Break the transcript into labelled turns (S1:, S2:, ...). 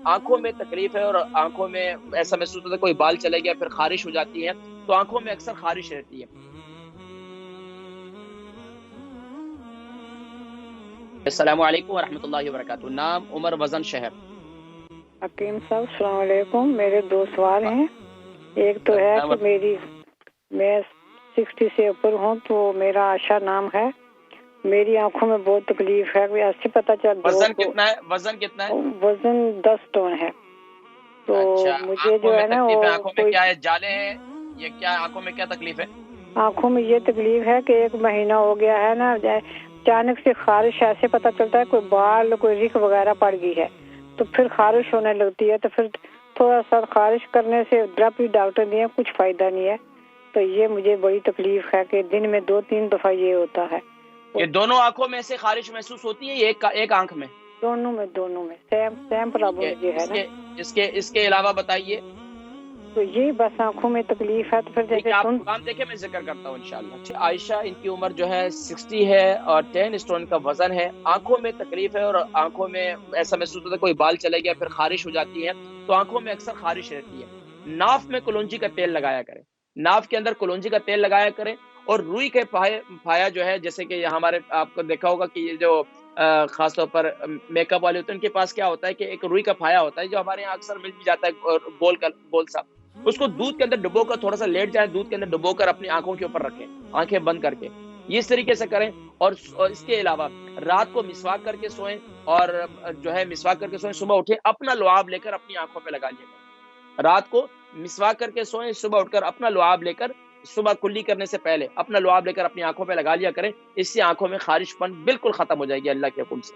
S1: آنکھوں میں تکلیف ہے اور آنکھوں میں ایسا محسوس ہوتا ہے کوئی بال چلے گیا پھر خارش ہو جاتی ہے، تو آنکھوں میں اکثر خارش رہتی ہے۔ السلام علیکم ورحمۃ اللہ وبرکاتہ۔ نام عمر، وزن شہر۔
S2: حکیم صاحب السلام علیکم، میرے دو سوال ہیں۔ ایک تو ہے کہ میں 60 سے اوپر ہوں تو میرا عائشہ نام ہے، میری آنکھوں میں بہت تکلیف ہے، ایسے پتہ چل
S1: وزن کتنا ہے؟ وزن کتنا ہے؟
S2: وزن 10 ٹن ہے۔ تو
S1: اچھا،
S2: مجھے
S1: آنکھوں
S2: جو
S1: میں
S2: ہے نا
S1: تکلیف
S2: وہ
S1: ہے، آنکھوں میں
S2: کوئی
S1: کیا ہے، جالے ہیں؟ یہ کیا آنکھوں میں کیا تکلیف ہے؟
S2: آنکھوں میں یہ تکلیف ہے کہ 1 مہینہ ہو گیا ہے نا، اچانک سے خارش، ایسے پتہ چلتا ہے کوئی بال کوئی رک وغیرہ پڑ گئی ہے تو پھر خارش ہونے لگتی ہے، تو پھر تھوڑا سا خارش کرنے سے ڈراپ بھی ڈاکٹر دیے، کچھ فائدہ نہیں ہے۔ تو یہ مجھے بڑی تکلیف ہے کہ دن میں 2-3 دفعہ یہ ہوتا ہے۔
S1: یہ دونوں آنکھوں میں سے خارش محسوس ہوتی ہے، یہ ایک آنکھ میں؟
S2: دونوں میں سیم پرابلم مجھے ہے نا۔
S1: اس کے علاوہ بتائیے۔
S2: تو یہ بس آنکھوں میں تکلیف ہے، تو پھر
S1: ٹھیک
S2: جیسے
S1: ہے، آپ پروگرام دیکھیں، میں ذکر کرتا ہوں انشاءاللہ۔ عائشہ، ان کی عمر جو ہے 60 ہے اور 10 اسٹون کا وزن ہے، آنکھوں میں تکلیف ہے اور آنکھوں میں ایسا محسوس ہوتا ہے کوئی بال چلے گیا پھر خارش ہو جاتی ہے، تو آنکھوں میں اکثر خارش رہتی ہے۔ ناف میں کلونجی کا تیل لگایا کریں، ناف کے اندر کلونجی کا تیل لگایا کریں، اور روئی کے پھایا جو ہے، جیسے کہ ہمارے آپ کو دیکھا ہوگا کہ یہ جو خاص طور پر میک اپ والے ہوتے ہیں، ان کے پاس کیا ہوتا ہے کہ ایک روئی کا پھایا ہوتا ہے جو ہمارے یہاں اکثر مل بھی جاتا ہے، گول سا، اس کو دودھ کے اندر ڈبو کر تھوڑا سا لیٹ جائیں، دودھ کے اندر ڈبو کر اپنی آنکھوں کے اوپر رکھیں، آنکھیں بند کر کے، یہ اس طریقے سے کریں۔ اور اس کے علاوہ رات کو مسواک کر کے سوئیں، اور جو ہے مسواک کر کے سوئیں، صبح اٹھیں اپنا لعاب لے کر اپنی آنکھوں پہ لگا لیے، رات کو مسواک کر کے سوئیں، صبح اٹھ کر اپنا لعاب لے کر، صبح کلی کرنے سے پہلے اپنا لعاب لے کر اپنی آنکھوں پہ لگا لیا کریں، اس سے آنکھوں میں خارش پن بالکل ختم ہو جائے گی اللہ کے حکم سے۔